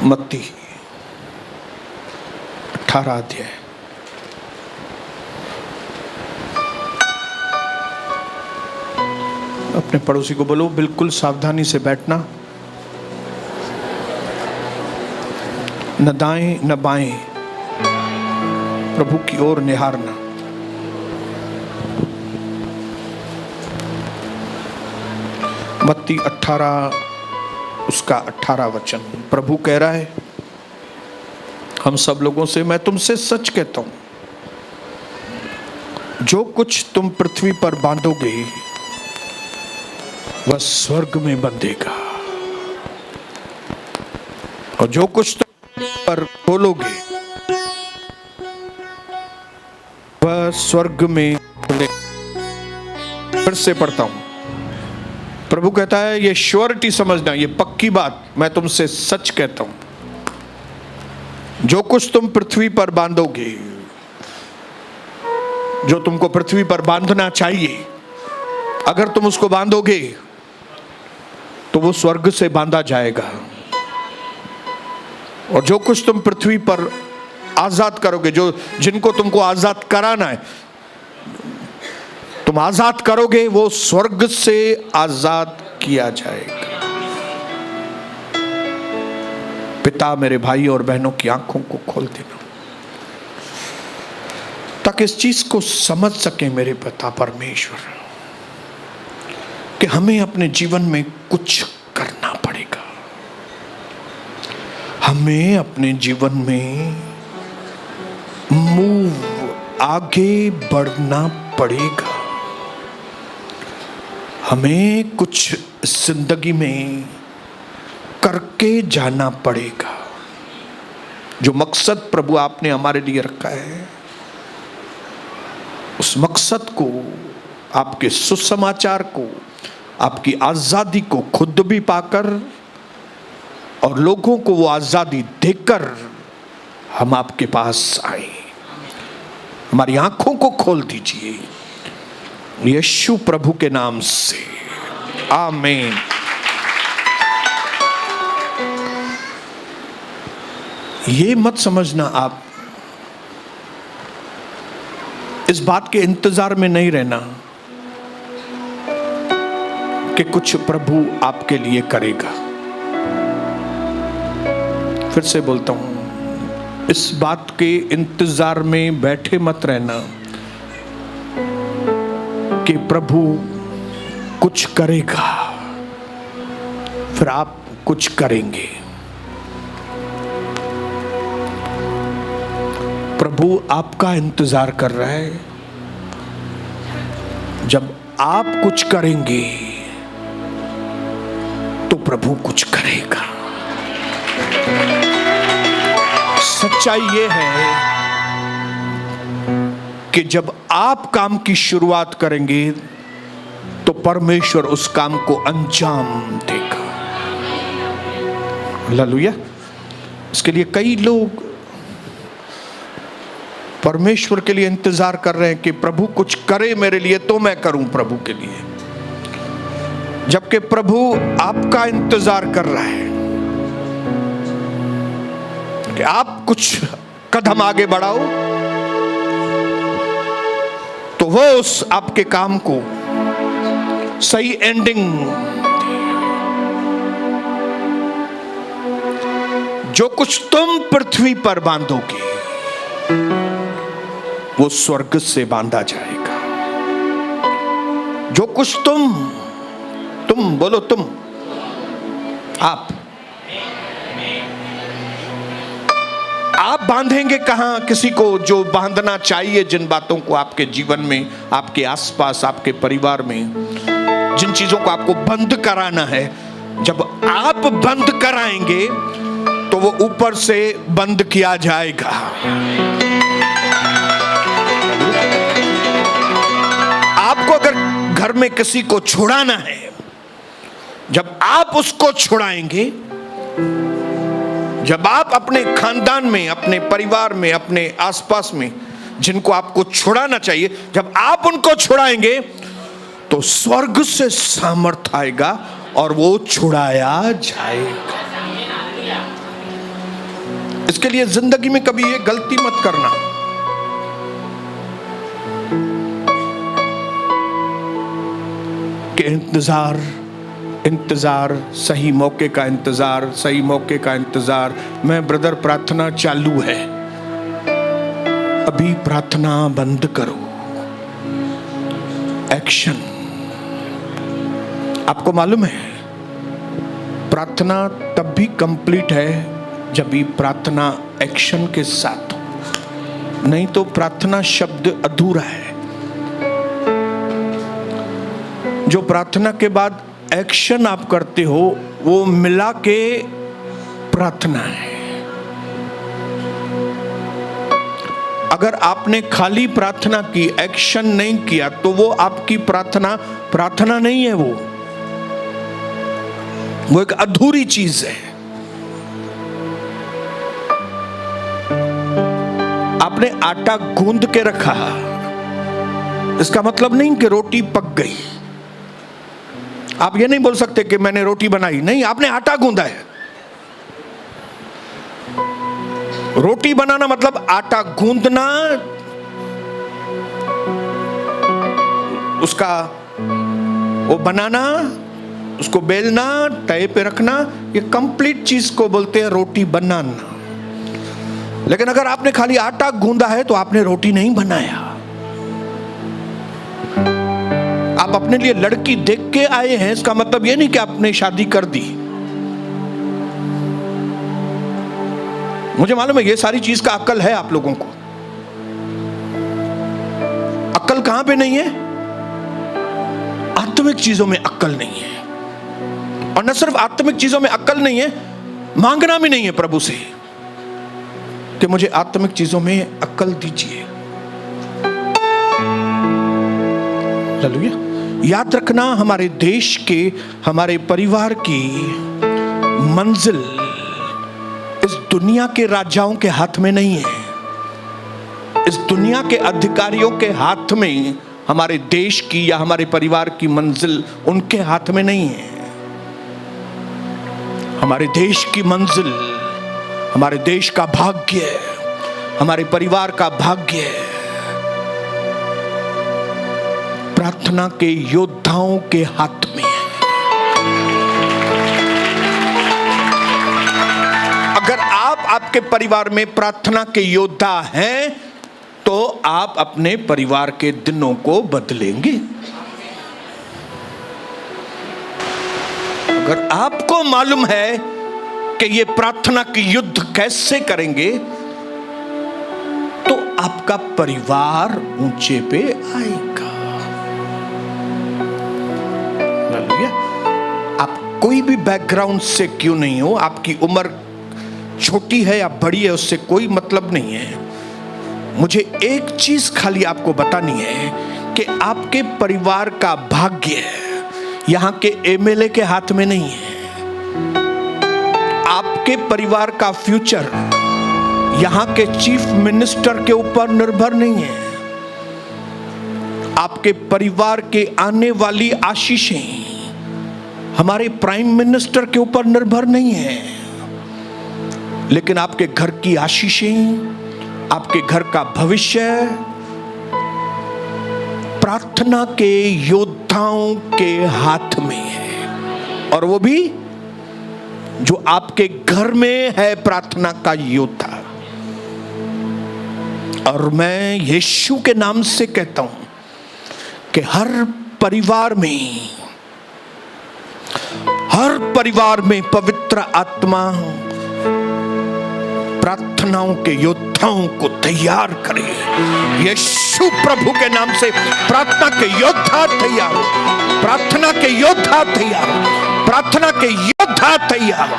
मत्ती 18 अध्याय। अपने पड़ोसी को बोलो बिल्कुल सावधानी से बैठना, न दाएं न बाएं, प्रभु की ओर निहारना। मत्ती 18 उसका 18 वचन प्रभु कह रहा है हम सब लोगों से, मैं तुमसे सच कहता हूं, जो कुछ तुम पृथ्वी पर बांधोगे वह स्वर्ग में बंधेगा, और जो कुछ तुम पर खोलोगे वह स्वर्ग में खुलेगा। फिर से पढ़ता हूं, प्रभु कहता है ये श्योरिटी समझना, ये पक्की बात, मैं तुमसे सच कहता हूं, जो कुछ तुम पृथ्वी पर बांधोगे, जो तुमको पृथ्वी पर बांधना चाहिए, अगर तुम उसको बांधोगे तो वो स्वर्ग से बांधा जाएगा, और जो कुछ तुम पृथ्वी पर आजाद करोगे, जो जिनको तुमको आजाद कराना है, तुम आजाद करोगे, वो स्वर्ग से आजाद किया जाएगा। पिता मेरे भाई और बहनों की आंखों को खोल देना ताकि इस चीज को समझ सके मेरे पिता परमेश्वर कि हमें अपने जीवन में कुछ करना पड़ेगा, हमें अपने जीवन में आगे बढ़ना पड़ेगा, हमें कुछ जिंदगी में करके जाना पड़ेगा। जो मकसद प्रभु आपने हमारे लिए रखा है, उस मकसद को, आपके सुसमाचार को, आपकी आजादी को खुद भी पाकर और लोगों को वो आजादी देकर हम आपके पास आए। हमारी आंखों को खोल दीजिए यीशु प्रभु के नाम से, आमीन। ये मत समझना, आप इस बात के इंतजार में नहीं रहना कि कुछ प्रभु आपके लिए करेगा। फिर से बोलता हूं, इस बात के इंतजार में बैठे मत रहना कि प्रभु कुछ करेगा फिर आप कुछ करेंगे। प्रभु आपका इंतजार कर रहा है, जब आप कुछ करेंगे तो प्रभु कुछ करेगा। सच्चाई ये है कि जब आप काम की शुरुआत करेंगे तो परमेश्वर उस काम को अंजाम देगा। हालेलुया। इसके लिए कई लोग परमेश्वर के लिए इंतजार कर रहे हैं कि प्रभु कुछ करे मेरे लिए तो मैं करूं प्रभु के लिए, जबकि प्रभु आपका इंतजार कर रहा है कि आप कुछ कदम आगे बढ़ाओ तो वो उस आपके काम को सही एंडिंग। जो कुछ तुम पृथ्वी पर बांधोगे वो स्वर्ग से बांधा जाएगा। जो कुछ तुम बोलो, तुम आप बांधेंगे कहां किसी को जो बांधना चाहिए, जिन बातों को आपके जीवन में, आपके आसपास, आपके परिवार में, जिन चीजों को आपको बंद कराना है, जब आप बंद कराएंगे तो वो ऊपर से बंद किया जाएगा। आपको अगर घर में किसी को छुड़ाना है, जब आप उसको छुड़ाएंगे, जब आप अपने खानदान में, अपने परिवार में, अपने आसपास में जिनको आपको छुड़ाना चाहिए, जब आप उनको छुड़ाएंगे तो स्वर्ग से सामर्थ आएगा और वो छुड़ाया जाएगा। इसके लिए जिंदगी में कभी ये गलती मत करना कि इंतजार, सही मौके का इंतजार, सही मौके का इंतजार। मैं ब्रदर प्रार्थना चालू है, अभी प्रार्थना बंद करो। एक्शन। आपको मालूम है प्रार्थना तब भी कंप्लीट है जब भी प्रार्थना एक्शन के साथ हो, नहीं तो प्रार्थना शब्द अधूरा है। जो प्रार्थना के बाद एक्शन आप करते हो वो मिला के प्रार्थना है। अगर आपने खाली प्रार्थना की, एक्शन नहीं किया, तो वो आपकी प्रार्थना नहीं है, वो एक अधूरी चीज है। आपने आटा गूंद के रखा, इसका मतलब नहीं कि रोटी पक गई। आप ये नहीं बोल सकते कि मैंने रोटी बनाई, नहीं, आपने आटा गूंदा है। रोटी बनाना मतलब आटा गूंदना, उसका वो बनाना, उसको बेलना, तवे पे रखना, ये कंप्लीट चीज को बोलते हैं रोटी बनाना। लेकिन अगर आपने खाली आटा गूंदा है तो आपने रोटी नहीं बनाया। आप अपने लिए लड़की देख के आए हैं, इसका मतलब ये नहीं कि आपने शादी कर दी। मुझे मालूम है ये सारी चीज का अक्ल है आप लोगों को। अक्ल कहां पे नहीं है? आत्मिक चीजों में अक्ल नहीं है। और न सिर्फ आत्मिक चीजों में अक्ल नहीं है, मांगना भी नहीं है प्रभु से कि मुझे आत्मिक चीजों में अक्ल दीजिए। हालेलुया। याद रखना, हमारे देश के, हमारे परिवार की मंजिल इस दुनिया के राजाओं के हाथ में नहीं है। इस दुनिया के अधिकारियों के हाथ में हमारे देश की या हमारे परिवार की मंजिल उनके हाथ में नहीं है। हमारे देश की मंजिल, हमारे देश का भाग्य, हमारे परिवार का भाग्य प्रार्थना के योद्धाओं के हाथ में है। अगर आप आपके परिवार में प्रार्थना के योद्धा हैं तो आप अपने परिवार के दिनों को बदलेंगे। अगर आपको मालूम है कि ये प्रार्थना की युद्ध कैसे करेंगे तो आपका परिवार ऊंचे पे आएगा। आप कोई भी बैकग्राउंड से क्यों नहीं हो, आपकी उम्र छोटी है या बड़ी है, उससे कोई मतलब नहीं है। मुझे एक चीज खाली आपको बतानी है कि आपके परिवार का भाग्य यहां के एमएलए के हाथ में नहीं है। आपके परिवार का फ्यूचर यहां के चीफ मिनिस्टर के ऊपर निर्भर नहीं है। आपके परिवार के आने वाली आशीषें हमारे प्राइम मिनिस्टर के ऊपर निर्भर नहीं है, लेकिन आपके घर की आशीषें, आपके घर का भविष्य प्रार्थना के योद्धाओं के हाथ में है। और वो भी जो आपके घर में है प्रार्थना का योद्धा। और मैं यीशु के नाम से कहता हूं कि हर परिवार में पवित्र आत्मा प्रार्थनाओं के योद्धाओं को तैयार करे। यीशु प्रभु के नाम से प्रार्थना के योद्धा तैयार हो, प्रार्थना के योद्धा तैयार हो, प्रार्थना के योद्धा तैयार हो।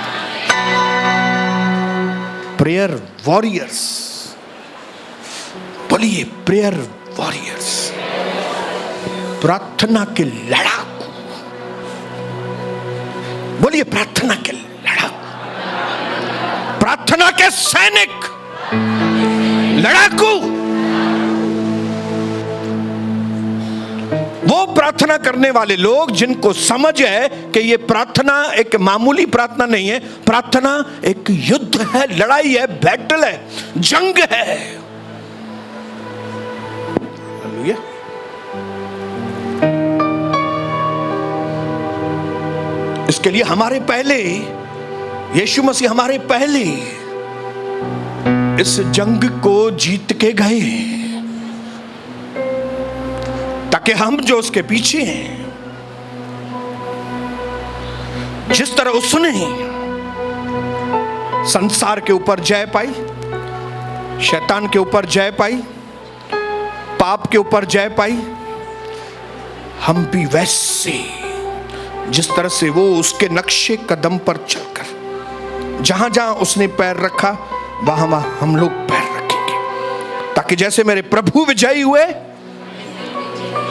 प्रेयर वॉरियर्स, बोलिए प्रेयर वॉरियर्स, प्रार्थना के लड़ाकू, बोलिए प्रार्थना के लड़ाकू, प्रार्थना के सैनिक, लड़ाकू। वो प्रार्थना करने वाले लोग जिनको समझ है कि ये प्रार्थना एक मामूली प्रार्थना नहीं है, प्रार्थना एक युद्ध है, लड़ाई है, बैटल है, जंग है। हालेलुया। इसके लिए हमारे पहले यीशु मसीह हमारे पहले इस जंग को जीत के गए, ताकि हम जो उसके पीछे हैं, जिस तरह उसने संसार के ऊपर जय पाई, शैतान के ऊपर जय पाई, पाप के ऊपर जय पाई, हम भी वैसे जिस तरह से वो उसके नक्शे कदम पर चलकर जहां जहां उसने पैर रखा वहां वहां हम लोग पैर रखेंगे, ताकि जैसे मेरे प्रभु विजयी हुए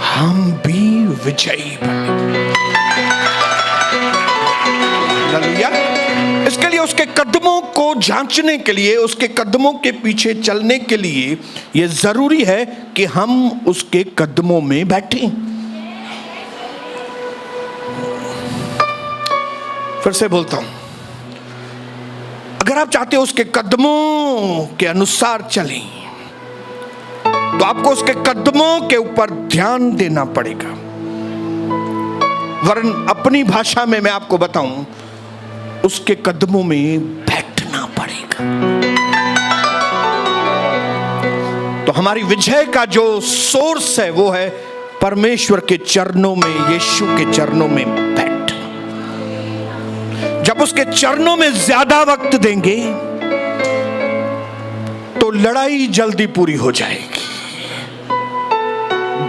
हम भी विजयी बने। हालेलुया। इसके लिए उसके कदमों को जांचने के लिए, उसके कदमों के पीछे चलने के लिए यह जरूरी है कि हम उसके कदमों में बैठें। फिर से बोलता हूं, अगर आप चाहते हो उसके कदमों के अनुसार चलें, तो आपको उसके कदमों के ऊपर ध्यान देना पड़ेगा। वरन अपनी भाषा में मैं आपको बताऊं, उसके कदमों में बैठना पड़ेगा। तो हमारी विजय का जो सोर्स है वो है परमेश्वर के चरणों में, यीशु के चरणों में बैठना। जब उसके चरणों में ज्यादा वक्त देंगे तो लड़ाई जल्दी पूरी हो जाएगी।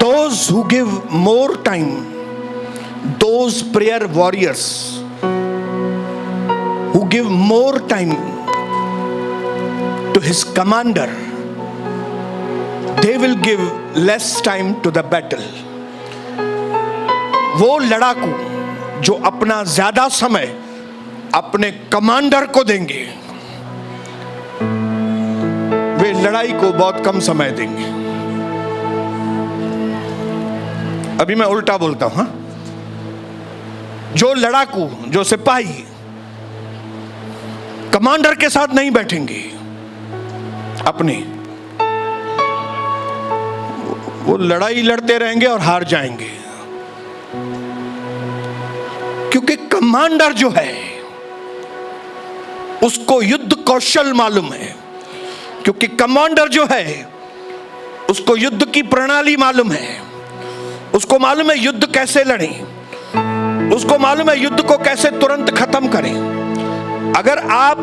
Those who give more time, those prayer warriors who give more time to his commander, they will give less time to the battle. वो लड़ाकू जो अपना ज्यादा समय अपने कमांडर को देंगे, वे लड़ाई को बहुत कम समय देंगे। अभी मैं उल्टा बोलता हूं। जो लड़ाकू, जो सिपाही कमांडर के साथ नहीं बैठेंगे अपने, वो लड़ाई लड़ते रहेंगे और हार जाएंगे, क्योंकि कमांडर जो है उसको युद्ध कौशल मालूम है, क्योंकि कमांडर जो है उसको युद्ध की प्रणाली मालूम है, उसको मालूम है युद्ध कैसे लड़ें, उसको मालूम है युद्ध को कैसे तुरंत खत्म करें। अगर आप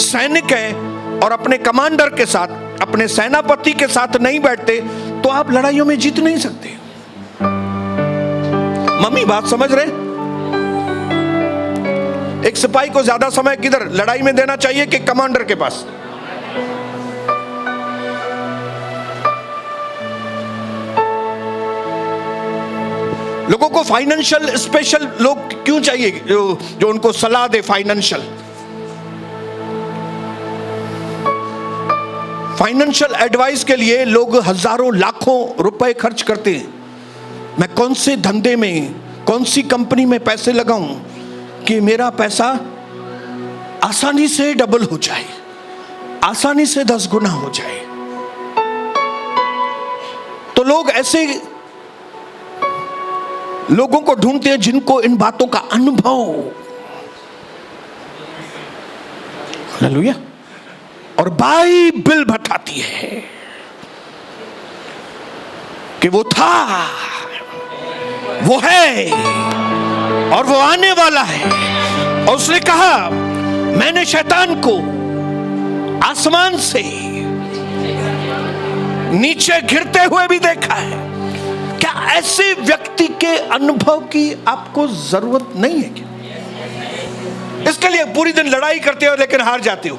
सैनिक हैं और अपने कमांडर के साथ, अपने सेनापति के साथ नहीं बैठते तो आप लड़ाइयों में जीत नहीं सकते। मम्मी बात समझ रहे? एक सिपाही को ज्यादा समय किधर लड़ाई में देना चाहिए कि कमांडर के पास? लोगों को फाइनेंशियल स्पेशल लोग क्यों चाहिए जो उनको सलाह दे? फाइनेंशियल एडवाइस के लिए लोग हजारों लाखों रुपए खर्च करते हैं। मैं कौन से धंधे में, कौन सी कंपनी में पैसे लगाऊं कि मेरा पैसा आसानी से डबल हो जाए, आसानी से 10 गुना हो जाए। तो लोग ऐसे लोगों को ढूंढते हैं जिनको इन बातों का अनुभव। हालेलुया। और बाइबल बताती है कि वो था, वो है और वो आने वाला है। और उसने कहा, मैंने शैतान को आसमान से नीचे गिरते हुए भी देखा है। क्या ऐसे व्यक्ति के अनुभव की आपको जरूरत नहीं है क्या? इसके लिए पूरी दिन लड़ाई करते हो लेकिन हार जाते हो।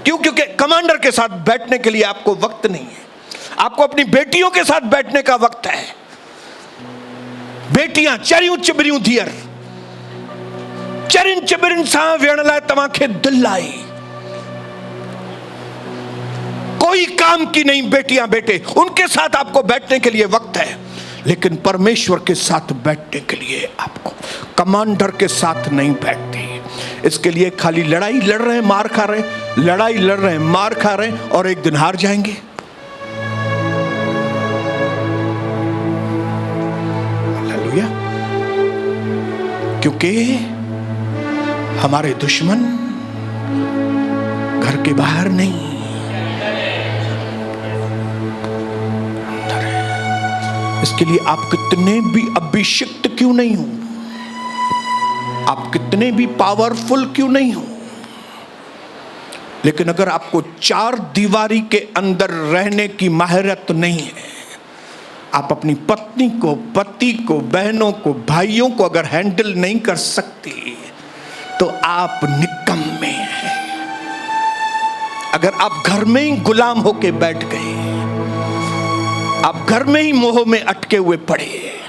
क्यों? क्योंकि कमांडर के साथ बैठने के लिए आपको वक्त नहीं है। आपको अपनी बेटियों के साथ बैठने का वक्त है। बेटियां चरियों चिबरियों दियर चरिन चिबरिन सा वेणलाए तमाखे दिल्लाई, कोई काम की नहीं बेटियां बेटे, उनके साथ आपको बैठने के लिए वक्त है। लेकिन परमेश्वर के साथ बैठने के लिए आपको कमांडर के साथ नहीं बैठते। इसके लिए खाली लड़ाई लड़ रहे हैं, मार खा रहे हैं, लड़ाई लड़ रहे हैं, मार खा रहे हैं, और एक दिन हार जाएंगे। हालेलुया। क्योंकि हमारे दुश्मन घर के बाहर नहीं, इसके लिए आप कितने भी अभिषिक्त क्यों नहीं हो, आप कितने भी पावरफुल क्यों नहीं हो, लेकिन अगर आपको चार दीवारी के अंदर रहने की महारत नहीं है, आप अपनी पत्नी को, पति को, बहनों को, भाइयों को अगर हैंडल नहीं कर सकते तो आप निकम्मे हैं। अगर आप घर में ही गुलाम होके बैठ गए, आप घर में ही मोह में अटके हुए पड़े,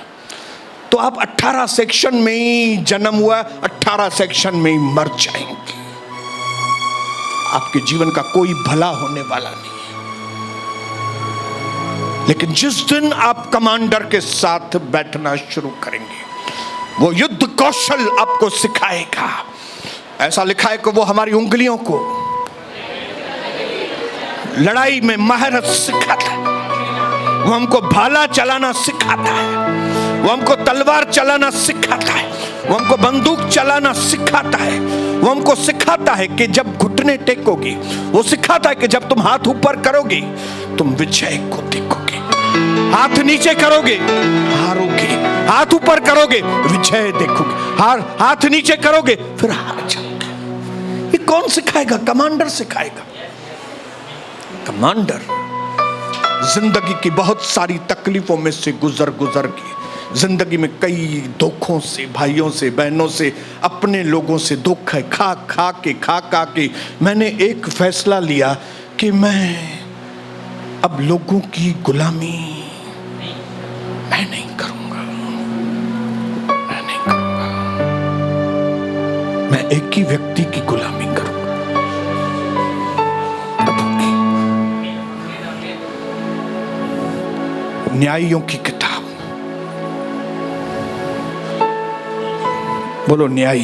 तो आप 18 सेक्शन में ही जन्म हुआ, 18 सेक्शन में ही मर जाएंगे। आपके जीवन का कोई भला होने वाला नहीं। लेकिन जिस दिन आप कमांडर के साथ बैठना शुरू करेंगे, वो युद्ध कौशल आपको सिखाएगा। ऐसा लिखा है कि वो हमारी उंगलियों को लड़ाई में महारत सिखाता है, वो हमको भाला चलाना सिखाता है, वो हमको तलवार चलाना सिखाता है, वो हमको बंदूक चलाना सिखाता है, वो हमको सिखाता है कि जब घुटने टेकोगे, वो सिखाता है कि जब तुम हाथ ऊपर करोगे तुम विजय को देखोगे, हाथ नीचे करोगे हारोगे, हाथ ऊपर करोगे विजय देखोगे, हाथ नीचे करोगे फिर हार जाओगे। ये कौन सिखाएगा? कमांडर सिखाएगा। कमांडर जिंदगी की बहुत सारी तकलीफों में से गुजर के, जिंदगी में कई धोखों से, भाइयों से, बहनों से, अपने लोगों से धोखा खा के मैंने एक फैसला लिया कि मैं अब लोगों की गुलामी मैं नहीं करूंगा, मैं एक ही व्यक्ति की गुलामी करूंगा, न्यायियों की किताब। बोलो न्यायी।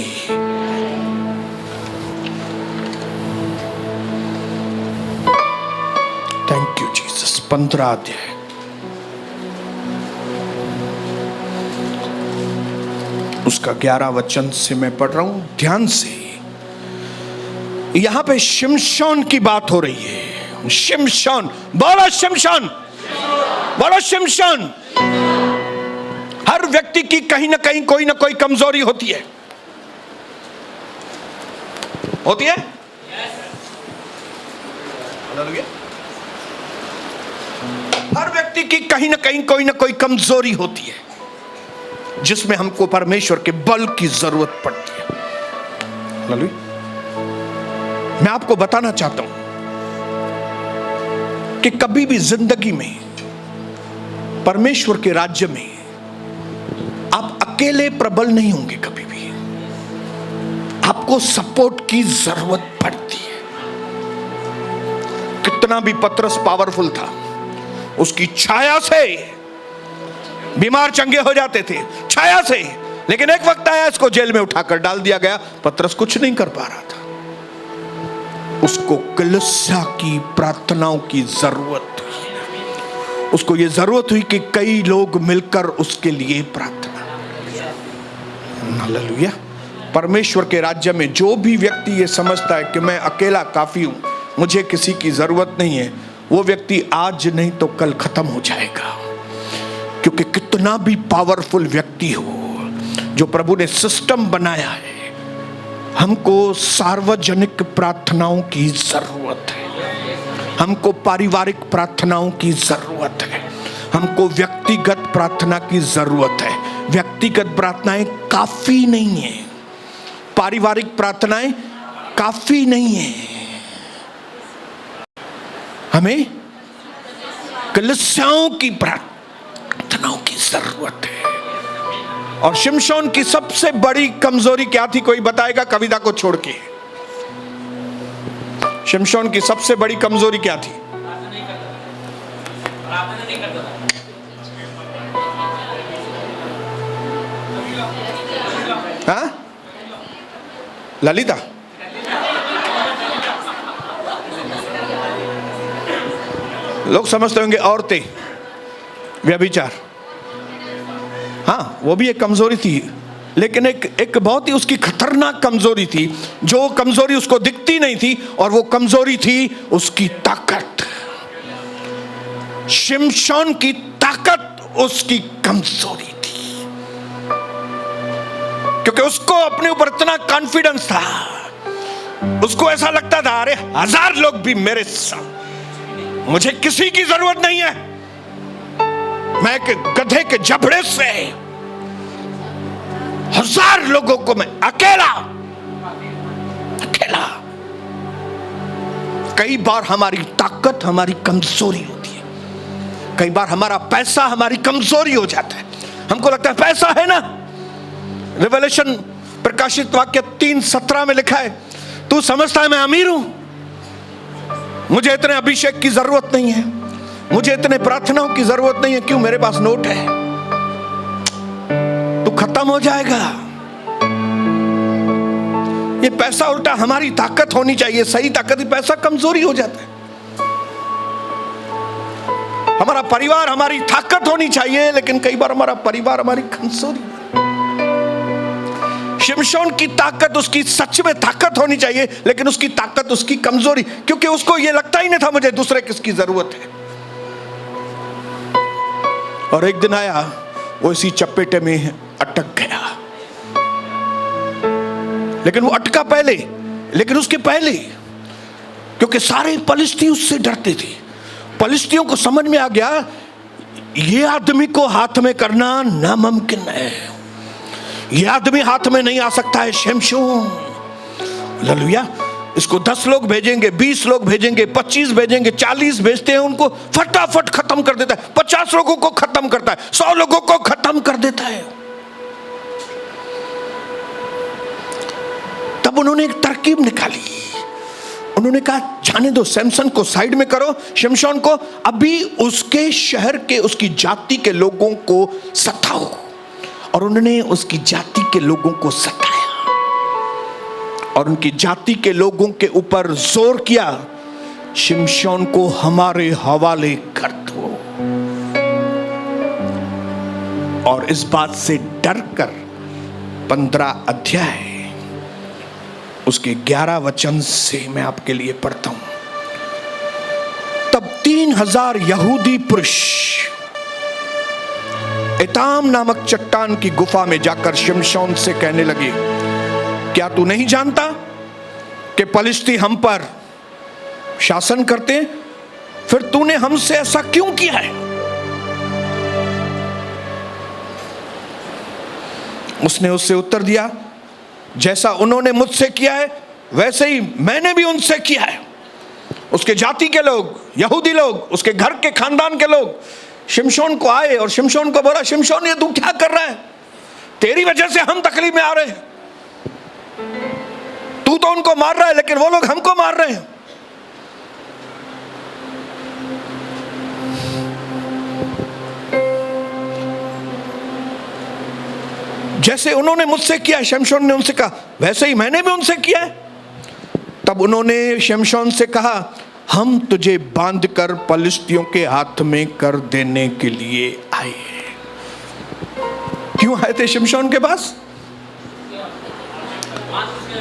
Thank you Jesus. 15 अध्याय, उसका 11 वचन से मैं पढ़ रहा हूं, ध्यान से। यहां पे शिमशोन की बात हो रही है। शिमशोन, बोलो शिमशोन, बोलो शिमशोन। हर व्यक्ति की कहीं ना कहीं कोई ना कोई कमजोरी होती है, होती है। हर व्यक्ति की कहीं ना कहीं कोई ना कोई कमजोरी होती है, जिसमें हमको परमेश्वर के बल की जरूरत पड़ती है। मैं आपको बताना चाहता हूं कि कभी भी जिंदगी में, परमेश्वर के राज्य में आप अकेले प्रबल नहीं होंगे। कभी भी आपको सपोर्ट की जरूरत पड़ती है। कितना भी पतरस पावरफुल था, उसकी छाया से बीमार चंगे हो जाते थे, छाया से। लेकिन एक वक्त आया, इसको जेल में उठाकर डाल दिया गया। पतरस कुछ नहीं कर पा रहा था। उसको कलीसिया की प्रार्थनाओं की जरूरत हुई। उसको ये जरूरत हुई कि कई लोग मिलकर उसके लिए प्रार्थना। हालेलुया। परमेश्वर के राज्य में जो भी व्यक्ति ये समझता है कि मैं अकेला काफी हूं, मुझे किसी की जरूरत नहीं है, वो व्यक्ति आज नहीं तो कल खत्म हो जाएगा। क्योंकि कितना भी पावरफुल व्यक्ति हो, जो प्रभु ने सिस्टम बनाया है, हमको सार्वजनिक प्रार्थनाओं की जरूरत है, हमको पारिवारिक प्रार्थनाओं की जरूरत है, हमको व्यक्तिगत प्रार्थना की जरूरत है। व्यक्तिगत प्रार्थनाएं काफी नहीं है, पारिवारिक प्रार्थनाएं काफी नहीं है। हमें कलीसियाओं की प्रार्थनाओं की जरूरत है। और शिमशोन की सबसे बड़ी कमजोरी क्या थी? कोई बताएगा कविता को छोड़ के? शिमशोन की सबसे बड़ी कमजोरी क्या थी? हाँ, ललिता, लोग समझते होंगे औरतें, व्यभिचार। हाँ, वो भी एक कमजोरी थी, लेकिन एक बहुत ही उसकी खतरनाक कमजोरी थी, जो कमजोरी उसको दिखती नहीं थी, और वो कमजोरी थी उसकी ताकत। शिमशोन की ताकत उसकी कमजोरी थी, क्योंकि उसको अपने ऊपर इतना कॉन्फिडेंस था, उसको ऐसा लगता था अरे 1000 लोग भी मेरे साथ, मुझे किसी की जरूरत नहीं है, मैं एक गधे के जबड़े से 1000 लोगों को मैं अकेला। कई बार हमारी ताकत हमारी कमजोरी होती है, कई बार हमारा पैसा हमारी कमजोरी हो जाता है। हमको लगता है पैसा है ना, रिवलेशन प्रकाशित वाक्य 3:17 में लिखा है, तू समझता है मैं अमीर हूं, मुझे इतने अभिषेक की जरूरत नहीं है, मुझे इतने प्रार्थनाओं की जरूरत नहीं है, क्यों, मेरे पास नोट है। तू खत्म हो जाएगा। ये पैसा उल्टा हमारी ताकत होनी चाहिए, सही ताकत ही, पैसा कमजोरी हो जाता है। हमारा परिवार हमारी ताकत होनी चाहिए, लेकिन कई बार हमारा परिवार हमारी कमजोरी। शिमशोन की ताकत उसकी सच में ताकत होनी चाहिए, लेकिन उसकी ताकत उसकी कमजोरी, क्योंकि उसको यह लगता ही नहीं था मुझे दूसरे किसकी जरूरत है। और एक दिन आया, वो इसी चपेटे में अटक गया। लेकिन वो अटका पहले, लेकिन उसके पहले, क्योंकि सारे पलिश्ती उससे डरते थे। पलिश्तियों को समझ में आ गया ये आदमी को हाथ में करना नामुमकिन है, ये आदमी हाथ में नहीं आ सकता है शिमशोन। हालेलुया। इसको 10 लोग भेजेंगे, 20 लोग भेजेंगे, 25 भेजेंगे, 40 भेजते हैं, उनको फटाफट खत्म कर देता है। 50 लोगों को खत्म करता है, 100 लोगों को खत्म कर देता है। तब उन्होंने एक तरकीब निकाली। उन्होंने कहा जाने दो, सैमसन को साइड में करो, शिमशोन को अभी उसके शहर के, उसकी जाति के लोगों को सताओ। और उन्होंने उसकी जाति के लोगों को सताया और उनकी जाति के लोगों के ऊपर जोर किया, शिमशोन को हमारे हवाले कर दो। और इस बात से डरकर 15 अध्याय उसके 11 वचन से मैं आपके लिए पढ़ता हूं। तब 3000 यहूदी पुरुष एताम नामक चट्टान की गुफा में जाकर शिमशोन से कहने लगे, क्या तू नहीं जानता कि पलिश्ती हम पर शासन करते, फिर तूने हमसे ऐसा क्यों किया है? उसने उससे उत्तर दिया, जैसा उन्होंने मुझसे किया है वैसे ही मैंने भी उनसे किया है। उसके जाति के लोग, यहूदी लोग, उसके घर के खानदान के लोग शिमशोन को आए और शिमशोन को बोला, शिमशोन ये तू क्या कर रहा है? तेरी वजह से हम तकलीफ में आ रहे हैं। तू तो उनको मार रहा है, लेकिन वो लोग हमको मार रहे हैं। जैसे उन्होंने मुझसे किया, शिमशोन ने उनसे कहा, वैसे ही मैंने भी उनसे किया है। तब उन्होंने शिमशोन से कहा, हम तुझे बांधकर पलिश्तियों के हाथ में कर देने के लिए आए। क्यों आए थे शिमशोन के पास?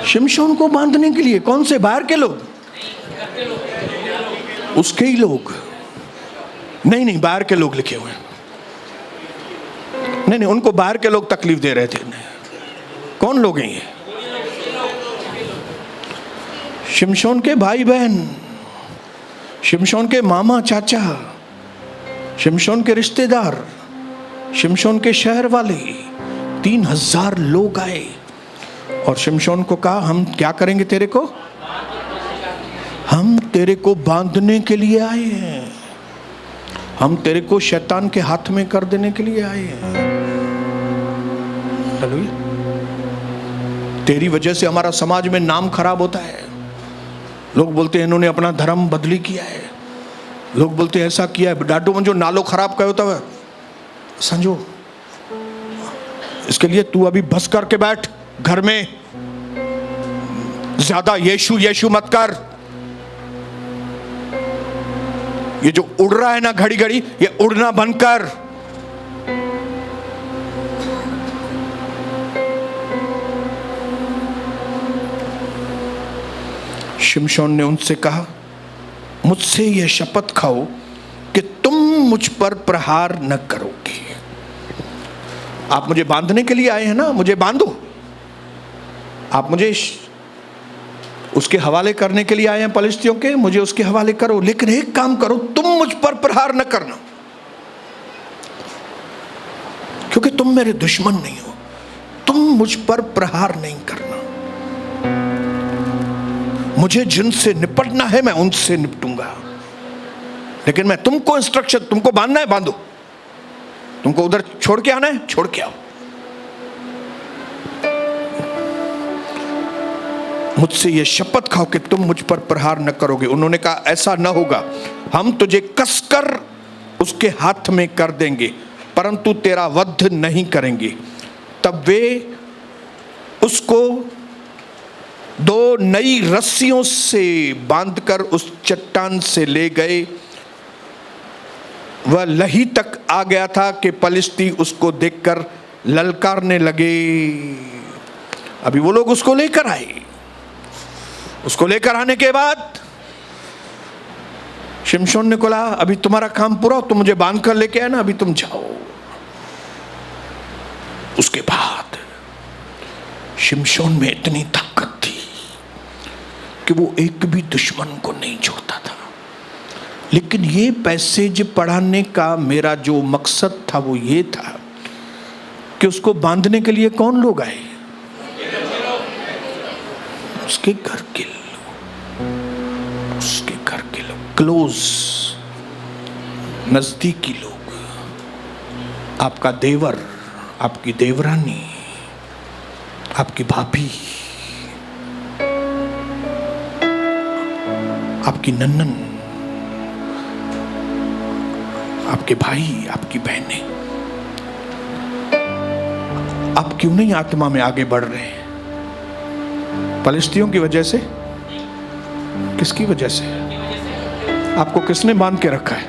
शिमशोन को बांधने के लिए। कौन से? बाहर के लोग, उसके ही लोग। नहीं, बाहर के लोग लिखे हुए हैं। नहीं, उनको बाहर के लोग तकलीफ दे रहे थे। कौन लोग हैं ये? शिमशोन के भाई बहन, शिमशोन के मामा चाचा, शिमशोन के रिश्तेदार, शिमशोन के शहर वाले। 3000 लोग आए और शिमशोन को कहा, हम क्या करेंगे तेरे को? हम तेरे को बांधने के लिए आए हैं, हम तेरे को शैतान के हाथ में कर देने के लिए आए हैं। तेरी वजह से हमारा समाज में नाम खराब होता है। लोग बोलते हैं इन्होंने अपना धर्म बदली किया है, लोग बोलते हैं ऐसा किया है। डाडो मुझे नालो खराब कहो तब समझो, इसके लिए तू अभी बस करके बैठ, घर में ज्यादा यीशु यीशु मत कर। ये जो उड़ रहा है ना घड़ी घड़ी, ये उड़ना बंद कर। शिमशोन ने उनसे कहा, मुझसे यह शपथ खाओ कि तुम मुझ पर प्रहार न करोगे। आप मुझे बांधने के लिए आए हैं ना, मुझे बांधो। आप मुझे उसके हवाले करने के लिए आए हैं पलिश्तियों के, मुझे उसके हवाले करो, लेकिन एक काम करो, तुम मुझ पर प्रहार न करना, क्योंकि तुम मेरे दुश्मन नहीं हो। तुम मुझ पर प्रहार नहीं करना। मुझे जिनसे निपटना है मैं उनसे निपटूंगा, लेकिन मैं तुमको इंस्ट्रक्शन, तुमको बांधना है बांधो, तुमको उधर छोड़ के आना है छोड़ के आओ। मुझसे यह शपथ खाओ कि तुम मुझ पर प्रहार न करोगे। उन्होंने कहा, ऐसा न होगा, हम तुझे कसकर उसके हाथ में कर देंगे, परंतु तेरा वध नहीं करेंगे। तब वे उसको 2 नई रस्सियों से बांधकर उस चट्टान से ले गए। वह लही तक आ गया था कि पलिश्ती उसको देखकर ललकारने लगे। अभी वो लोग उसको लेकर आए। उसको लेकर आने के बाद शिमशोन ने कहा, अभी तुम्हारा काम पूरा हो, तुम मुझे बांध कर लेके आए ना, अभी तुम जाओ। उसके बाद शिमशोन में इतनी ताकत थी कि वो एक भी दुश्मन को नहीं छोड़ता था। लेकिन ये पैसेज पढ़ाने का मेरा जो मकसद था वो ये था कि उसको बांधने के लिए कौन लोग आए? उसके घर के लोग, उसके घर के लोग, क्लोज, नजदीकी लोग, आपका देवर, आपकी देवरानी, आपकी भाभी, आपकी नन्नन, आपके भाई, आपकी बहनें। आप क्यों नहीं आत्मा में आगे बढ़ रहे हैं? पलिश्तियों की वजह से? किसकी वजह से? आपको किसने बांध के रखा है?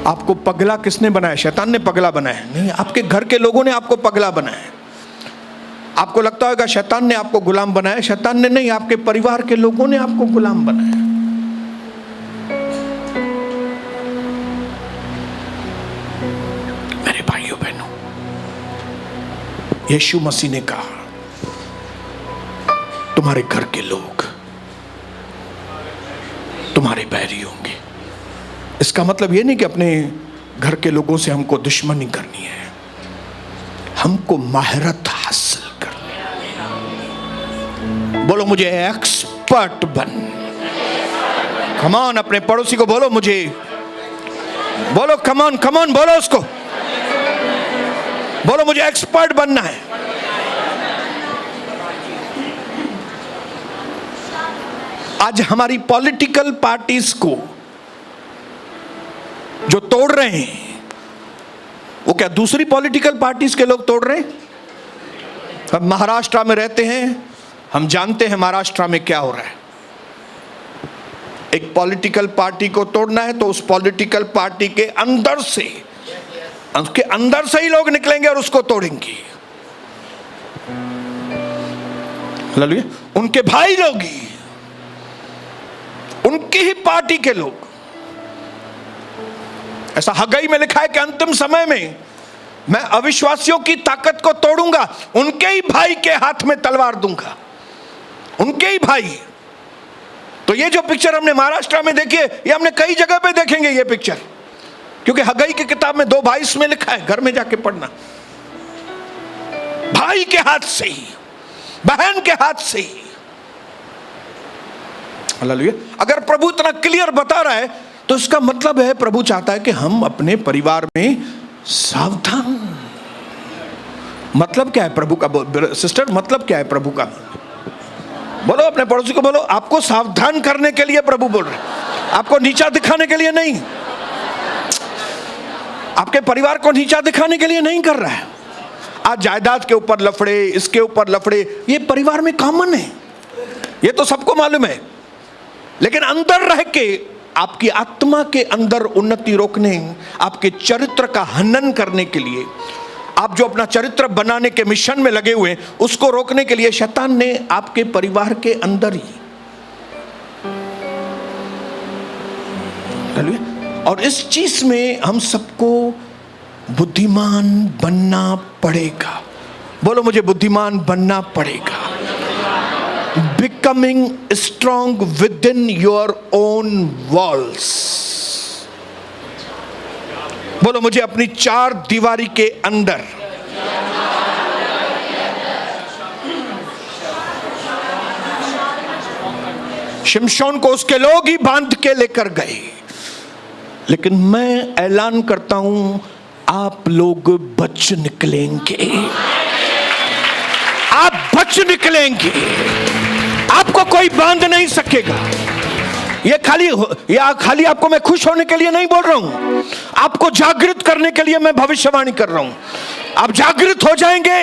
आपको पगला किसने बनाया? शैतान ने पगला बनाया? नहीं, आपके घर के लोगों ने आपको पगला बनाया। आपको लगता होगा शैतान ने आपको गुलाम बनाया। शैतान ने नहीं, आपके परिवार के लोगों ने आपको गुलाम बनाया। मेरे भाइयों बहनों, यीशु मसीह ने कहा, तुम्हारे घर के लोग तुम्हारे बैरी होंगे। इसका मतलब यह नहीं कि अपने घर के लोगों से हमको दुश्मनी करनी है, हमको महारत हासिल करनी है। बोलो, मुझे एक्सपर्ट बन। कमान, अपने पड़ोसी को बोलो, मुझे बोलो, कमान कमान बोलो, उसको बोलो, मुझे एक्सपर्ट बनना है। आज हमारी पॉलिटिकल पार्टीज को जो तोड़ रहे हैं, वो क्या दूसरी पॉलिटिकल पार्टीज के लोग तोड़ रहे हैं? हम महाराष्ट्र में रहते हैं, हम जानते हैं महाराष्ट्र में क्या हो रहा है। एक पॉलिटिकल पार्टी को तोड़ना है तो उस पॉलिटिकल पार्टी के अंदर से, उसके अंदर से ही लोग निकलेंगे और उसको तोड़ेंगे। हालेलुया। उनके भाई लोग ही, उनकी ही पार्टी के लोग। ऐसा हग्गाई में लिखा है कि अंतिम समय में मैं अविश्वासियों की ताकत को तोड़ूंगा, उनके ही भाई के हाथ में तलवार दूंगा, उनके ही भाई। तो ये जो पिक्चर हमने महाराष्ट्र में देखी है, ये हमने कई जगह पे देखेंगे ये पिक्चर, क्योंकि हग्गाई की किताब में 2:22 में लिखा है, घर में जाके पढ़ना। भाई के हाथ से ही, बहन के हाथ से ही। हालेलुया। अगर प्रभु इतना क्लियर बता रहा है तो इसका मतलब है प्रभु चाहता है कि हम अपने परिवार में सावधान। मतलब क्या है प्रभु का? सिस्टर, मतलब क्या है प्रभु का? बोलो, अपने पड़ोसी को बोलो, आपको सावधान करने के लिए प्रभु बोल रहे हैं, आपको नीचा दिखाने के लिए नहीं, आपके परिवार को नीचा दिखाने के लिए नहीं कर रहा है, आज जायदाद के ऊपर लफड़े, इसके ऊपर लफड़े, ये परिवार में कॉमन है, ये तो सबको मालूम है। लेकिन अंदर रह के आपकी आत्मा के अंदर उन्नति रोकने, आपके चरित्र का हनन करने के लिए, आप जो अपना चरित्र बनाने के मिशन में लगे हुए हैं, उसको रोकने के लिए शैतान ने आपके परिवार के अंदर ही, और इस चीज में हम सबको बुद्धिमान बनना पड़ेगा। बोलो, मुझे बुद्धिमान बनना पड़ेगा। Becoming strong with in your own walls. बोलो, मुझे अपनी चार दीवारी के अंदर शिमशोन को उसके लोग ही बांध के लेकर गए, लेकिन मैं ऐलान करता हूं, आप लोग बच निकलेंगे, आप बच निकलेंगे, आपको कोई बांध नहीं सकेगा। ये खाली आपको मैं खुश होने के लिए नहीं बोल रहा हूं, आपको जागृत करने के लिए मैं भविष्यवाणी कर रहा हूं। आप जागृत हो जाएंगे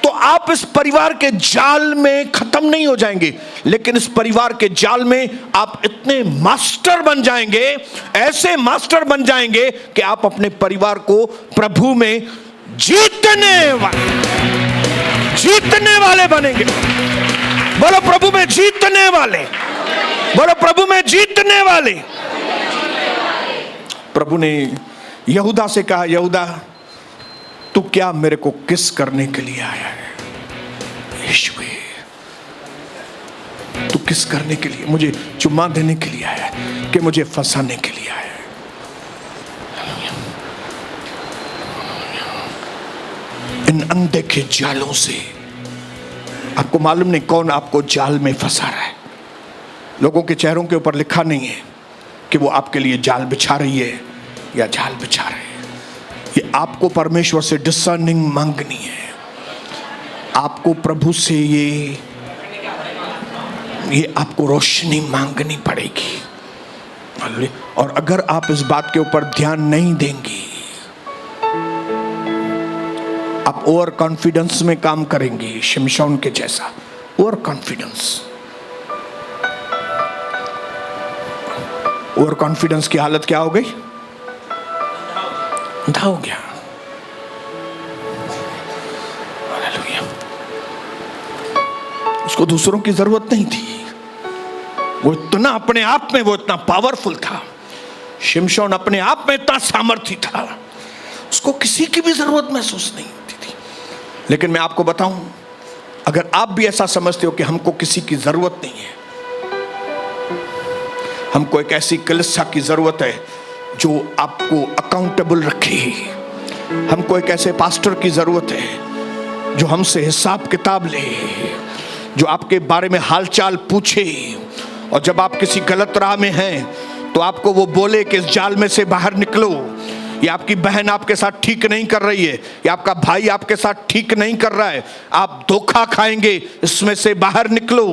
तो आप इस परिवार के जाल में खत्म नहीं हो जाएंगे, लेकिन इस परिवार के जाल में आप इतने मास्टर बन जाएंगे, ऐसे मास्टर बन जाएंगे कि आप अपने परिवार को प्रभु में जीतने वाले बनेंगे। बोलो, प्रभु में जीतने वाले। बोलो, प्रभु में जीतने वाले। प्रभु ने यहूदा से कहा, यहूदा तू क्या मेरे को किस करने के लिए आया है? यीशुए, तू किस करने के लिए, मुझे चुम्मा देने के लिए आया है कि मुझे फंसाने के लिए आया है? इन अनदेखे जालों से आपको मालूम नहीं कौन आपको जाल में फंसा रहा है। लोगों के चेहरों के ऊपर लिखा नहीं है कि वो आपके लिए जाल बिछा रही है या जाल बिछा रहे हैं। ये आपको परमेश्वर से डिसर्निंग मांगनी है, आपको प्रभु से ये आपको रोशनी मांगनी पड़ेगी। और अगर आप इस बात के ऊपर ध्यान नहीं देंगे, आप ओवर कॉन्फिडेंस में काम करेंगे, शिमशोन के जैसा ओवर कॉन्फिडेंस। ओवर कॉन्फिडेंस की हालत क्या हो गई? अंधा हो गया। उसको दूसरों की जरूरत नहीं थी, वो इतना अपने आप में, वो इतना पावरफुल था। शिमशोन अपने आप में इतना सामर्थ्य था, उसको किसी की भी जरूरत महसूस नहीं होती थी। लेकिन मैं आपको बताऊं, अगर आप भी ऐसा समझते हो कि हमको किसी की जरूरत नहीं है, हमको एक ऐसी कलीसिया की जरूरत है जो आपको अकाउंटेबल रखे, हमको एक ऐसे पास्टर की जरूरत है जो हमसे हिसाब किताब ले, जो आपके बारे में हालचाल पूछे, और जब आप किसी गलत राह में हैं तो आपको वो बोले कि इस जाल में से बाहर निकलो, या आपकी बहन आपके साथ ठीक नहीं कर रही है, या आपका भाई आपके साथ ठीक नहीं कर रहा है, आप धोखा खाएंगे, इसमें से बाहर निकलो।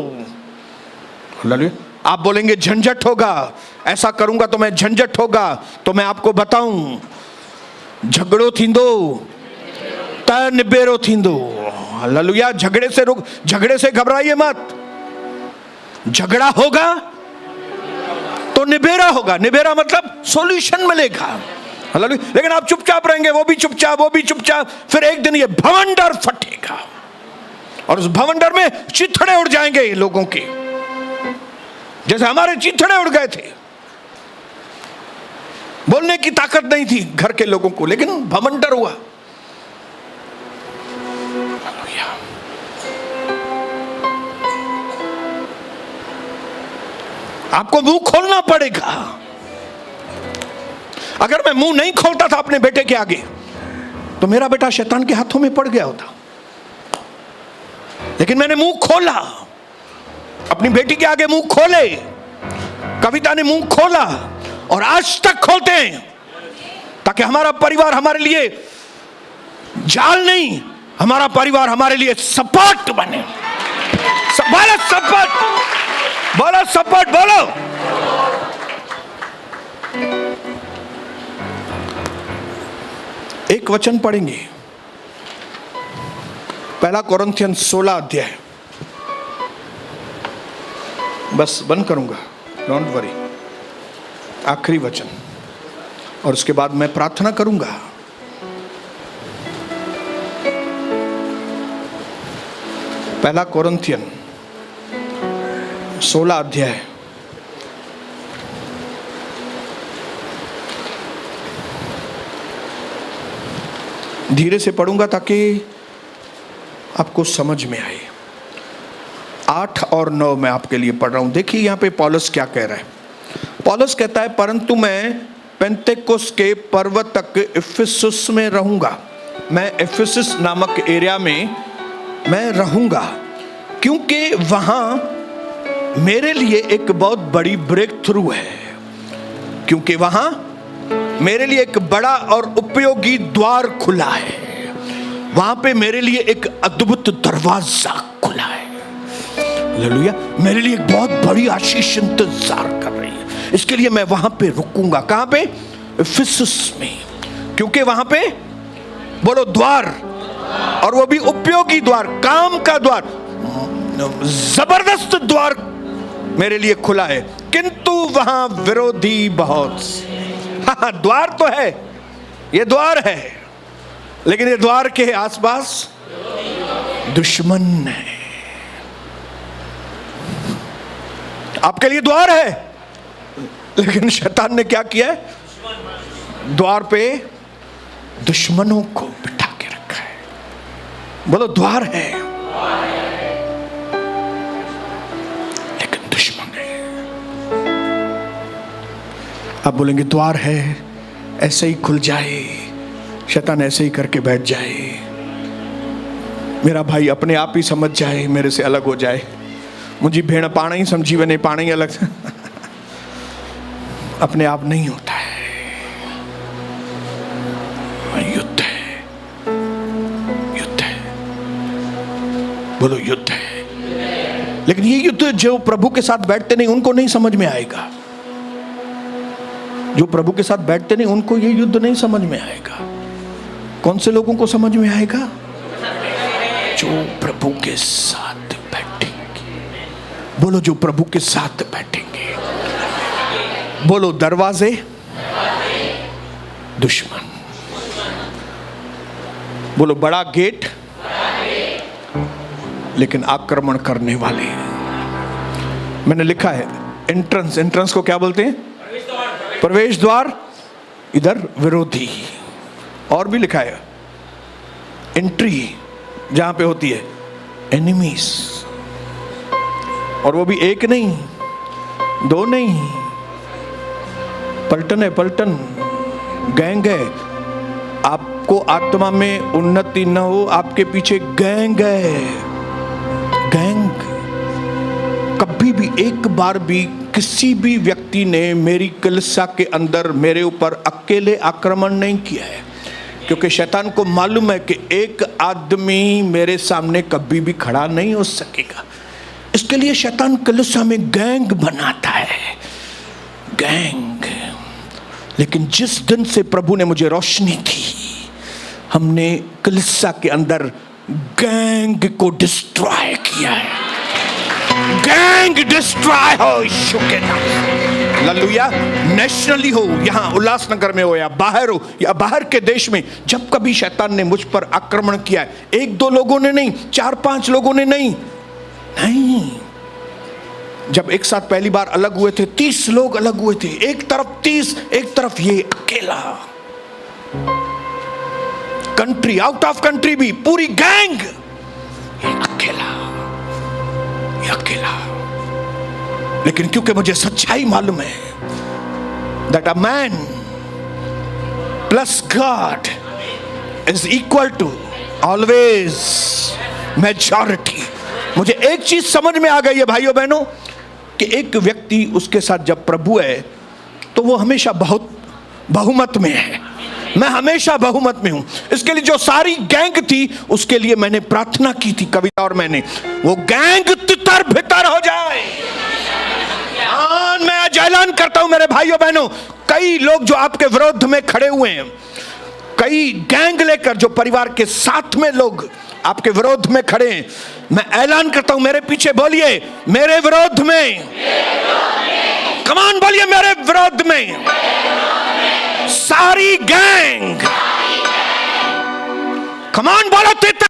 आप बोलेंगे झंझट होगा, ऐसा करूंगा तो मैं झंझट होगा, तो मैं आपको बताऊं, झगड़ो थींदो त निबेरो थींदो। हालेलुया। झगड़े से घबराइए मत, झगड़ा होगा तो निबेरा होगा। निबेरा मतलब सॉल्यूशन मिलेगा। हालेलुया। लेकिन आप चुपचाप रहेंगे, वो भी चुपचाप, फिर एक दिन ये भवंडर फटेगा, और उस भवंडर में चिथड़े उड़ जाएंगे लोगों के, जैसे हमारे चिथड़े उड़ गए थे। बोलने की ताकत नहीं थी घर के लोगों को, लेकिन भवंडर हुआ। आपको मुंह खोलना पड़ेगा। अगर मैं मुंह नहीं खोलता था अपने बेटे के आगे, तो मेरा बेटा शैतान के हाथों में पड़ गया होता। लेकिन मैंने मुंह खोला, अपनी बेटी के आगे मुंह खोले, कविता ने मुंह खोला, और आज तक खोलते हैं, ताकि हमारा परिवार हमारे लिए जाल नहीं, हमारा परिवार हमारे लिए सपाट बने। बोलो सपाट, बोलो सपाट, बोलो। एक वचन पढ़ेंगे, पहला कोरिन्थियन 16 अध्याय, बस बंद करूंगा, डोंट वरी, आखिरी वचन, और उसके बाद मैं प्रार्थना करूंगा। पहला कोरिन्थियन 16 अध्याय, धीरे से पढ़ूंगा ताकि आपको समझ में आए। 8 और 9 मैं आपके लिए पढ़ रहा हूं। देखिए यहां पे पौलुस क्या कह रहा है। पौलुस कहता है, परंतु मैं पेंतेकोस के पर्वत तक इफिसुस में रहूंगा। मैं इफिसुस नामक एरिया में मैं रहूंगा, क्योंकि वहां मेरे लिए एक बहुत बड़ी ब्रेक थ्रू है, क्योंकि वहां मेरे लिए एक बड़ा और उपयोगी द्वार खुला है। वहां पे मेरे लिए एक अद्भुत दरवाजा खुला है। हालेलुया, मेरे लिए एक बहुत बड़ी आशीष इंतजार कर रही है। इसके लिए मैं वहां पे रुकूंगा। कहां पे? इफिसुस में, क्योंकि वहां पे बोलो द्वार, और वो भी उपयोगी द्वार, काम का द्वार, जबरदस्त द्वार मेरे लिए खुला है। किंतु वहां विरोधी बहुत। हाँ, द्वार तो है, ये द्वार है, लेकिन ये द्वार के आसपास दुश्मन है। आपके लिए द्वार है, लेकिन शैतान ने क्या किया है? द्वार पे दुश्मनों को बिठा के रखा है। बोलो द्वार है, लेकिन दुश्मन है। आप बोलेंगे द्वार है, ऐसे ही खुल जाए, शैतान ऐसे ही करके बैठ जाए, मेरा भाई अपने आप ही समझ जाए, मेरे से अलग हो जाए, मुझे भेड़ पाना ही समझी वे, नहीं पाना ही अलग अपने आप नहीं होता है। युद्ध है, युद्ध है, बोलो युद्ध है। लेकिन ये युद्ध जो प्रभु के साथ बैठते नहीं उनको नहीं समझ में आएगा। जो प्रभु के साथ बैठते नहीं उनको ये युद्ध नहीं समझ में आएगा। कौन से लोगों को समझ में आएगा? जो प्रभु के साथ बैठेंगे। बोलो जो प्रभु के साथ बैठेंगे। बोलो दरवाजे दुश्मन। बोलो बड़ा गेट, लेकिन आक्रमण करने वाले। मैंने लिखा है एंट्रेंस, एंट्रेंस को क्या बोलते हैं? प्रवेश द्वार, इधर विरोधी। और भी लिखा है एंट्री, जहां पे होती है एनिमीज, और वो भी एक नहीं, दो नहीं, पलटन है, पलटन, गैंग है। आपको आत्मा में उन्नति न हो, आपके पीछे गैंग है। गैंग कभी भी एक बार भी किसी भी व्यक्ति ने मेरी कलीसिया के अंदर मेरे ऊपर अकेले आक्रमण नहीं किया है, क्योंकि शैतान को मालूम है कि एक आदमी मेरे सामने कभी भी खड़ा नहीं हो सकेगा। इसके लिए शैतान कलीसिया में गैंग बनाता है, गैंग। लेकिन जिस दिन से प्रभु ने मुझे रोशनी दी, हमने कलीसिया के अंदर गैंग को डिस्ट्रॉय किया है। गैंग डिस्ट्रॉय हो यीशु के नाम। हालेलुया। नेशनली हो, यहाँ उल्लासनगर में हो या बाहर हो या बाहर के देश में, जब कभी शैतान ने मुझ पर आक्रमण किया है, एक दो लोगों ने नहीं, 4-5 लोगों ने नहीं, जब एक साथ पहली बार अलग हुए थे, 30 लोग अलग हुए थे। एक तरफ 30, एक तरफ ये अकेला। कंट्री, आउट ऑफ कंट्री भी पूरी गैंग, ये अकेला, ये अकेला। लेकिन क्योंकि मुझे सच्चाई मालूम है that a man plus God is equal to always majority। मुझे एक चीज समझ में आ गई है भाइयों बहनों, कि एक व्यक्ति, उसके साथ जब प्रभु है तो वो हमेशा बहुत बहुमत में है। मैं हमेशा बहुमत में हूं। इसके लिए जो सारी गैंग थी, उसके लिए मैंने प्रार्थना की थी, कविता और मैंने, वो गैंग तितर भितर हो जाए। मैं आज ऐलान करता हूं मेरे भाइयों बहनों, कई लोग जो आपके विरोध में खड़े हुए हैं, कई गैंग लेकर जो परिवार के साथ में लोग आपके विरोध में खड़े हैं, मैं ऐलान करता हूं, मेरे पीछे बोलिए, मेरे विरोध में, कमान बोलिए, मेरे विरोध में सारी गैंग, कमान बोलो, तितर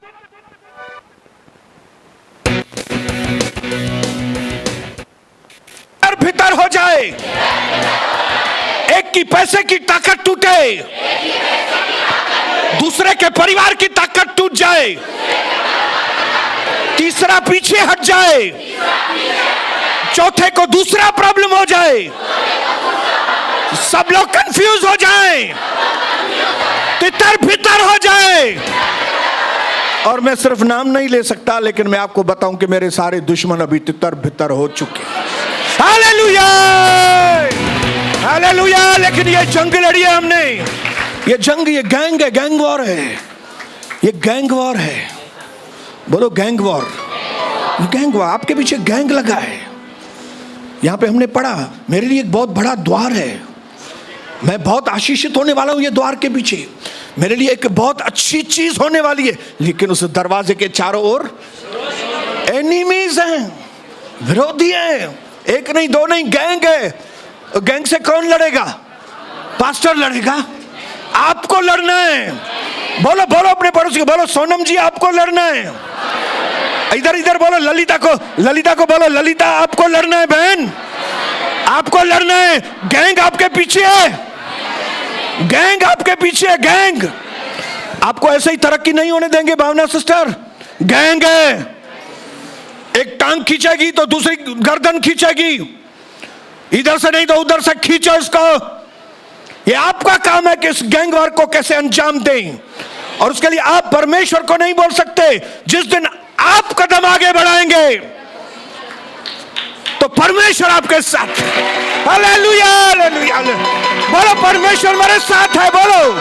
भीतर हो जाए, एक की पैसे की ताकत टूटे, दूसरे के परिवार की ताकत टूट जाए, तीसरा पीछे हट जाए, चौथे को दूसरा प्रॉब्लम हो जाए, सब लोग कंफ्यूज हो जाएं, तितर भीतर हो जाए। और मैं सिर्फ नाम नहीं ले सकता, लेकिन मैं आपको बताऊं कि मेरे सारे दुश्मन अभी तितर भीतर हो चुके हैं। Hallelujah, hallelujah. लेकिन ये जंग लड़ी है हमने, ये जंग, ये गैंग है, गैंग वॉर है, ये गैंग वॉर है। बोलो गैंग वॉर, गैंग वॉर। आपके पीछे गैंग लगा है। यहां पे हमने पढ़ा, मेरे लिए एक बहुत बड़ा द्वार है, मैं बहुत आशीषित होने वाला हूं ये द्वार के पीछे, मेरे लिए एक बहुत अच्छी चीज होने वाली है। लेकिन उस दरवाजे के चारों ओर एनिमीज हैं, विरोधी हैं, एक नहीं दो नहीं, गैंग है। गैंग से कौन लड़ेगा? पास्टर लड़ेगा, आपको लड़ना है। बोलो बोलो अपने पड़ोसी को, बोलो सोनम जी आपको लड़ना है। इधर इधर बोलो ललिता को, ललिता को बोलो, ललिता आपको लड़ना है, बहन आपको लड़ना है। गैंग आपके पीछे है, गैंग आपके पीछे है, गैंग आपको ऐसे ही तरक्की नहीं होने देंगे भावना सिस्टर। गैंग है, एक टांग खींचेगी तो दूसरी गर्दन खींचेगी, इधर से नहीं तो उधर से खींचो इसको। ये आपका काम है कि इस गैंग वार को कैसे अंजाम दें, और उसके लिए आप परमेश्वर को नहीं बोल सकते। जिस दिन आप कदम आगे बढ़ाएंगे तो परमेश्वर आपके साथ। Hallelujah, hallelujah. बोलो परमेश्वर मेरे साथ है, बोलो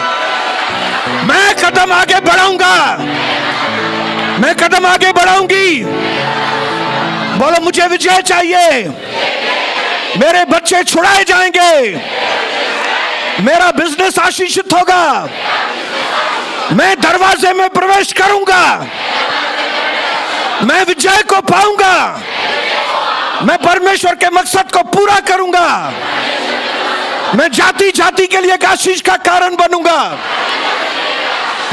मैं कदम आगे बढ़ाऊंगा, मैं कदम आगे बढ़ाऊंगी। बोलो मुझे विजय चाहिए, मेरे बच्चे छुड़ाए जाएंगे, मेरा बिजनेस आशीषित होगा, मैं दरवाजे में प्रवेश करूंगा, मैं विजय को पाऊंगा, मैं परमेश्वर के मकसद को पूरा करूंगा, मैं जाति जाति के लिए एक आशीष का कारण बनूंगा।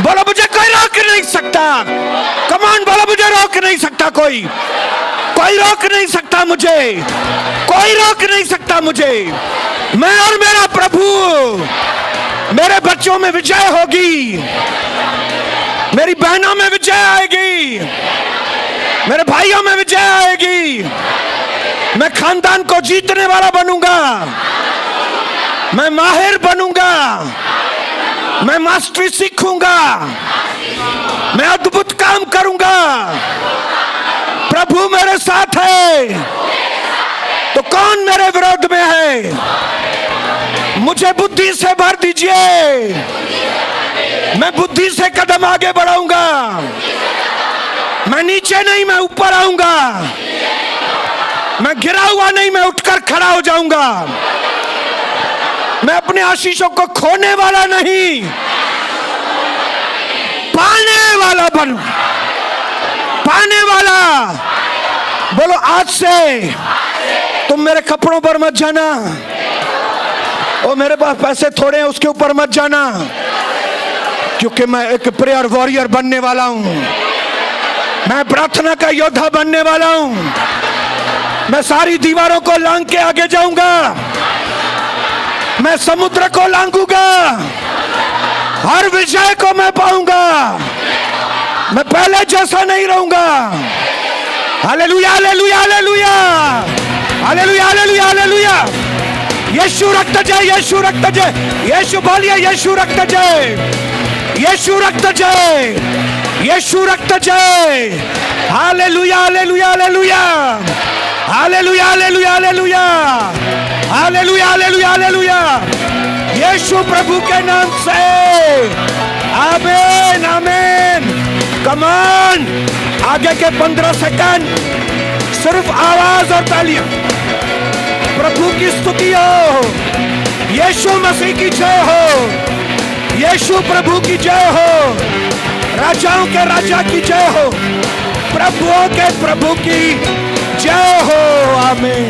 बोलो मुझे कोई रोक नहीं सकता, कमान बोलो मुझे रोक नहीं सकता, कोई रोक नहीं सकता मुझे, कोई रोक नहीं सकता मुझे। मैं और मेरा प्रभु, मेरे बच्चों में विजय होगी, मेरी बहनों में विजय आएगी, मेरे भाइयों में विजय आएगी। मैं खानदान को जीतने वाला बनूंगा, मैं माहिर बनूंगा, मैं मास्टरी सीखूंगा, मैं अद्भुत काम करूंगा। प्रभु मेरे साथ है तो कौन मेरे विरोध में है? मुझे बुद्धि से भर दीजिए, मैं बुद्धि से कदम आगे बढ़ाऊंगा। मैं नीचे नहीं, मैं ऊपर आऊंगा, मैं गिरा हुआ नहीं, मैं उठकर खड़ा हो जाऊंगा। मैं अपने आशीषों को खोने वाला नहीं, पाने वाला बनूं, पाने वाला। बोलो आज से तुम मेरे कपड़ों पर मत जाना, और मेरे पास पैसे थोड़े हैं उसके ऊपर मत जाना, क्योंकि मैं एक प्रेयर वॉरियर बनने वाला हूं, मैं प्रार्थना का योद्धा बनने वाला हूं। मैं सारी दीवारों को लांग के आगे जाऊंगा, मैं समुद्र को लांघूंगा, हर विजय को मैं पाऊंगा, मैं पहले जैसा नहीं रहूंगा। हालेलुया, हालेलुया, हालेलुया, हालेलुया, हालेलुया, हालेलुया। यीशु रक्त जय, यीशु रक्त जय, यीशु बोलिए यीशु रक्त जय, यीशु रक्त जय, यीशु रक्त जय। हालेलुया, हालेलुया, हालेलुया, हालेलुया, हालेलुया, हालेलुया, हालेलुया, हालेलुया, हालेलुया। यीशु प्रभु के नाम से आमीन, आमीन। कमान आगे के 15 सेकंड सिर्फ आवाज और तालियां। प्रभु की स्तुति हो, यीशु मसीह की जय हो, यीशु प्रभु की जय हो, राजाओं के राजा की जय हो, प्रभुओं के प्रभु की जय हो। आमीन।